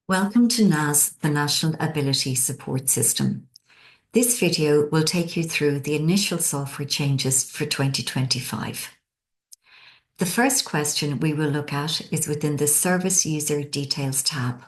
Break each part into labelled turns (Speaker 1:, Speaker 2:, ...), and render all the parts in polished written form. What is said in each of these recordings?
Speaker 1: Welcome to NASS, the National Ability Support System. This video will take you through the initial software changes for 2025. The first question we will look at is within the Service User Details tab,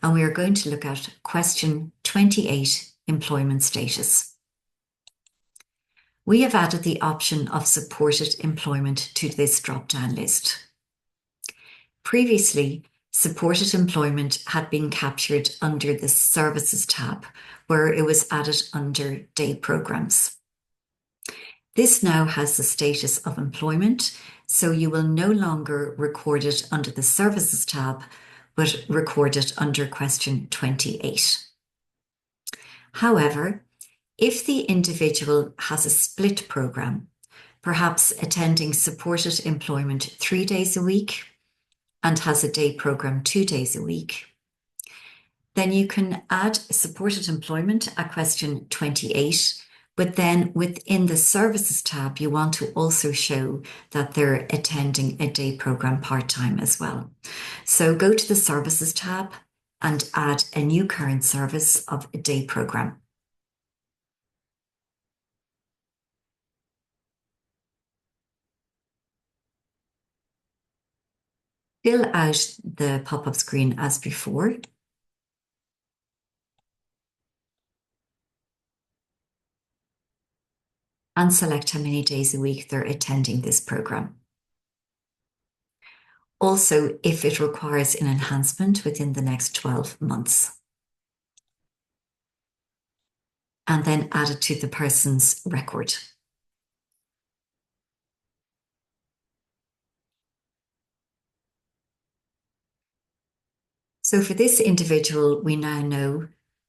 Speaker 1: and we are going to look at question 28, Employment Status. We have added the option of supported employment to this drop-down list. Previously, supported employment had been captured under the Services tab, where it was added under Day Programs. This now has the status of employment, so you will no longer record it under the Services tab, but record it under question 28. However, if the individual has a split program, perhaps attending supported employment 3 days a week, and has a day program 2 days a week, then you can add supported employment at question 28, but then within the Services tab, you want to also show that they're attending a day program part-time as well. So go to the Services tab and add a new current service of a day program. Fill out the pop-up screen as before. And select how many days a week they're attending this program. Also, if it requires an enhancement within the next 12 months. And then add it to the person's record. So for this individual, we now know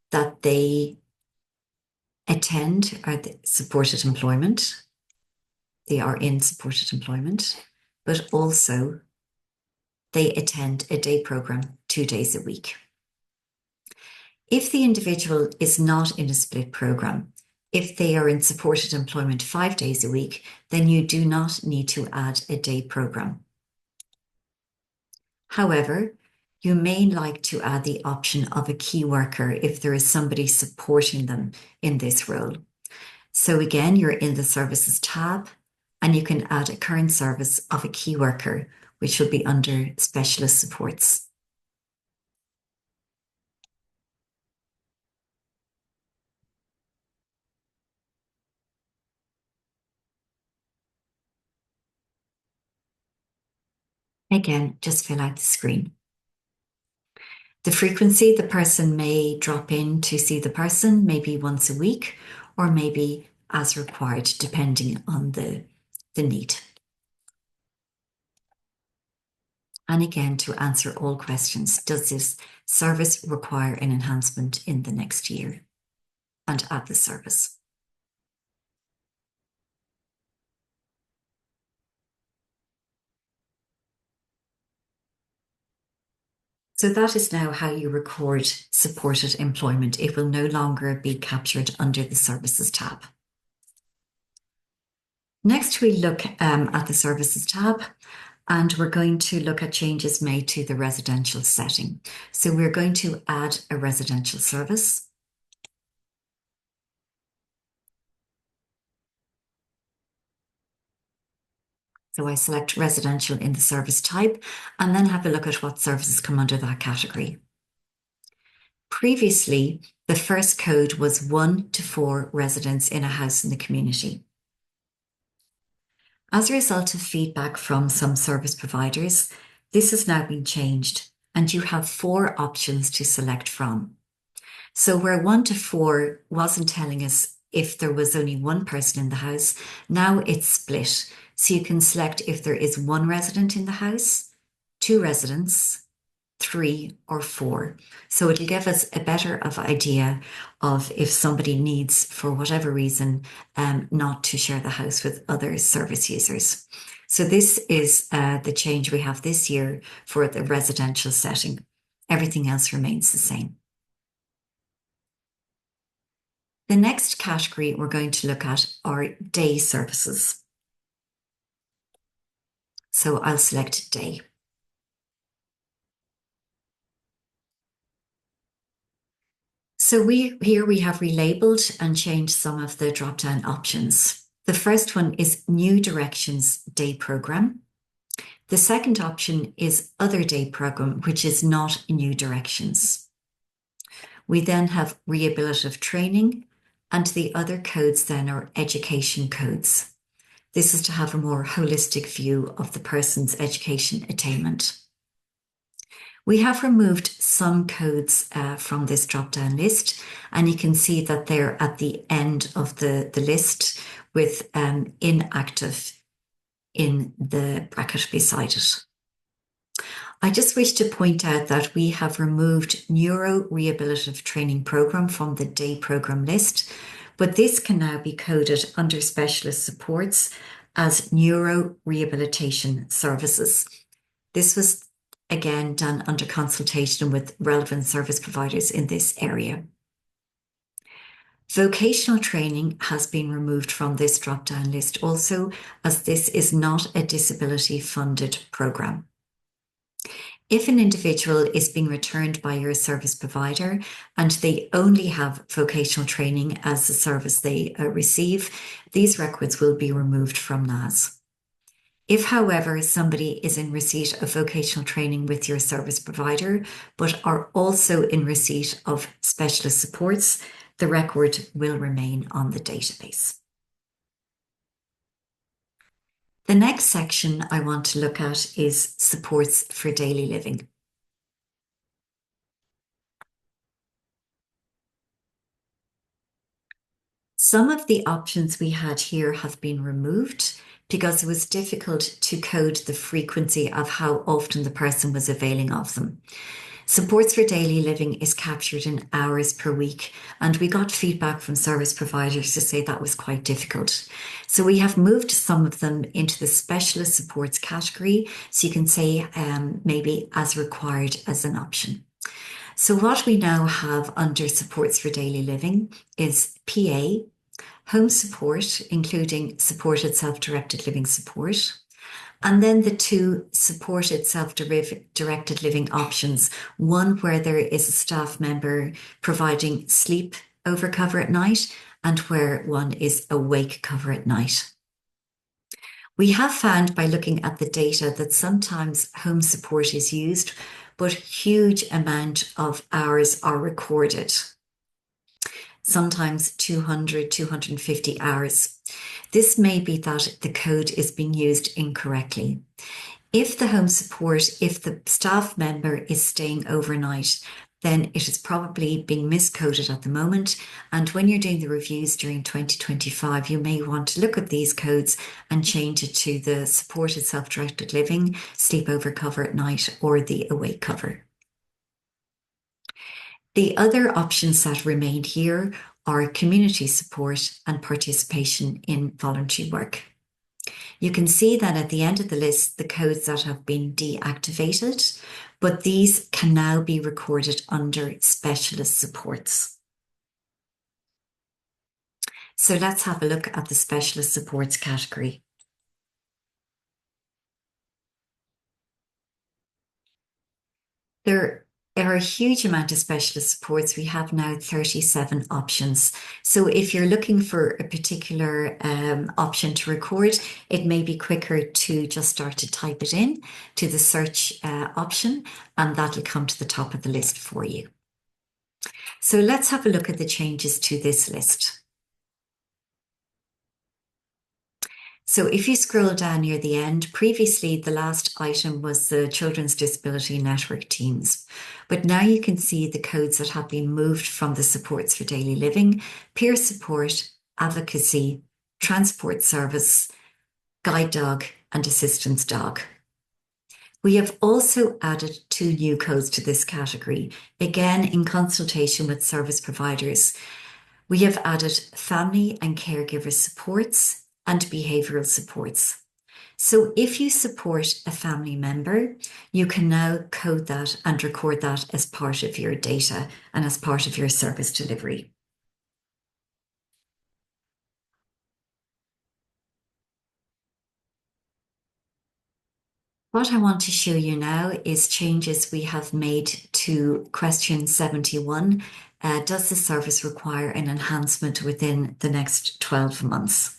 Speaker 1: that they attend supported employment. They are in supported employment, but also they attend a day program 2 days a week. If the individual is not in a split program, if they are in supported employment 5 days a week, then you do not need to add a day program. However, you may like to add the option of a key worker if there is somebody supporting them in this role. So again, you're in the Services tab and you can add a current service of a key worker, which will be under Specialist Supports. Again, just fill out the screen. The frequency, the person may drop in to see the person, maybe once a week, or maybe as required, depending on the need. And again, to answer all questions, does this service require an enhancement in the next year? And add the service. So that is now how you record supported employment. It will no longer be captured under the Services tab. Next, we look at the Services tab, and we're going to look at changes made to the residential setting. So we're going to add a residential service. So I select residential in the service type and then have a look at what services come under that category. Previously, the first code was 1 to 4 residents in a house in the community. As a result of feedback from some service providers, this has now been changed and you have 4 options to select from. So where 1 to 4 wasn't telling us if there was only one person in the house, now it's split. So you can select if there is 1 resident in the house, 2 residents, 3 or 4. So it'll give us a better idea of if somebody needs, for whatever reason, not to share the house with other service users. So this is the change we have this year for the residential setting. Everything else remains the same. The next category we're going to look at are day services. So I'll select day. So here we have relabeled and changed some of the drop-down options. The first one is New Directions Day Program. The second option is Other Day Program, which is not New Directions. We then have Rehabilitative Training, and the other codes then are education codes. This is to have a more holistic view of the person's education attainment. We have removed some codes from this drop-down list, and you can see that they're at the end of the list with inactive in the bracket beside it. I just wish to point out that we have removed Neuro Rehabilitative Training Program from the day program list, but this can now be coded under specialist supports as Neuro Rehabilitation Services. This was again done under consultation with relevant service providers in this area. Vocational training has been removed from this drop-down list also, as this is not a disability funded programme. If an individual is being returned by your service provider and they only have vocational training as the service they receive, these records will be removed from NASS. If, however, somebody is in receipt of vocational training with your service provider, but are also in receipt of specialist supports, the record will remain on the database. The next section I want to look at is supports for daily living. Some of the options we had here have been removed because it was difficult to code the frequency of how often the person was availing of them. Supports for daily living is captured in hours per week, and we got feedback from service providers to say that was quite difficult. So we have moved some of them into the specialist supports category, so you can say maybe as required as an option. So what we now have under supports for daily living is PA, home support, including supported self-directed living support, and then the two supported self-directed living options, one where there is a staff member providing sleep over cover at night and where one is awake cover at night. We have found by looking at the data that sometimes home support is used, but huge amount of hours are recorded. Sometimes 200, 250 hours. This may be that the code is being used incorrectly. If the home support, if the staff member is staying overnight, then it is probably being miscoded at the moment. And when you're doing the reviews during 2025, you may want to look at these codes and change it to the supported self-directed living, sleepover cover at night, or the awake cover. The other options that remain here are community support and participation in voluntary work. You can see that at the end of the list, the codes that have been deactivated, but these can now be recorded under specialist supports. So let's have a look at the specialist supports category. There are a huge amount of specialist supports. We have now 37 options. So if you're looking for a particular option to record, it may be quicker to just start to type it in to the search option, and that'll come to the top of the list for you. So let's have a look at the changes to this list. So if you scroll down near the end, previously the last item was the Children's Disability Network teams. But now you can see the codes that have been moved from the supports for daily living, peer support, advocacy, transport service, guide dog, and assistance dog. We have also added 2 new codes to this category, again in consultation with service providers. We have added family and caregiver supports and behavioural supports. So if you support a family member, you can now code that and record that as part of your data and as part of your service delivery. What I want to show you now is changes we have made to question 71, does the service require an enhancement within the next 12 months?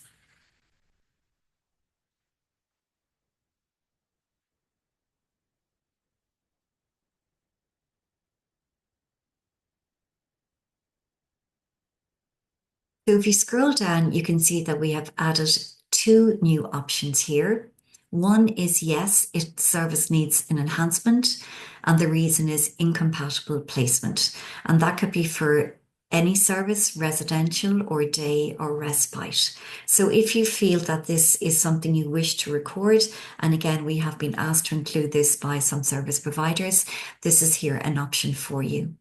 Speaker 1: So if you scroll down, you can see that we have added two new options here. One is yes, its service needs an enhancement, and the reason is incompatible placement. And that could be for any service, residential or day or respite. So if you feel that this is something you wish to record, and again, we have been asked to include this by some service providers, this is here an option for you.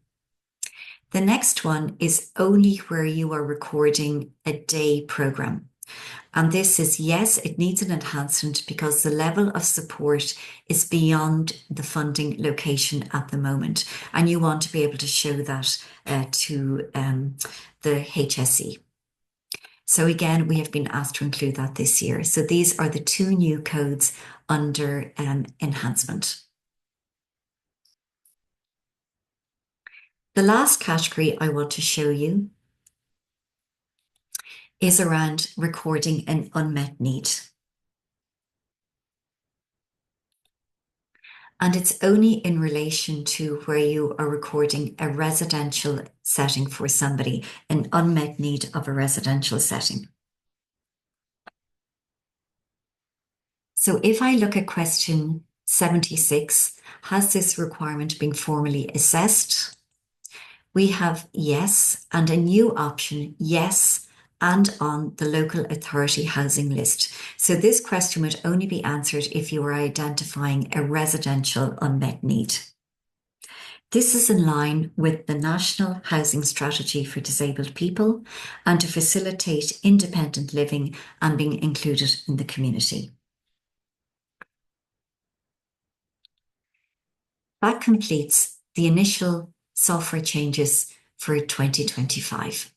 Speaker 1: The next one is only where you are recording a day program. And this is yes, it needs an enhancement because the level of support is beyond the funding location at the moment. And you want to be able to show that to the HSE. So again, we have been asked to include that this year. So these are the two new codes under enhancement. The last category I want to show you is around recording an unmet need. And it's only in relation to where you are recording a residential setting for somebody, an unmet need of a residential setting. So if I look at question 76, has this requirement been formally assessed? We have yes, and a new option, yes, and on the local authority housing list. So this question would only be answered if you were identifying a residential unmet need. This is in line with the National Housing Strategy for Disabled People and to facilitate independent living and being included in the community. That completes the initial software changes for 2025.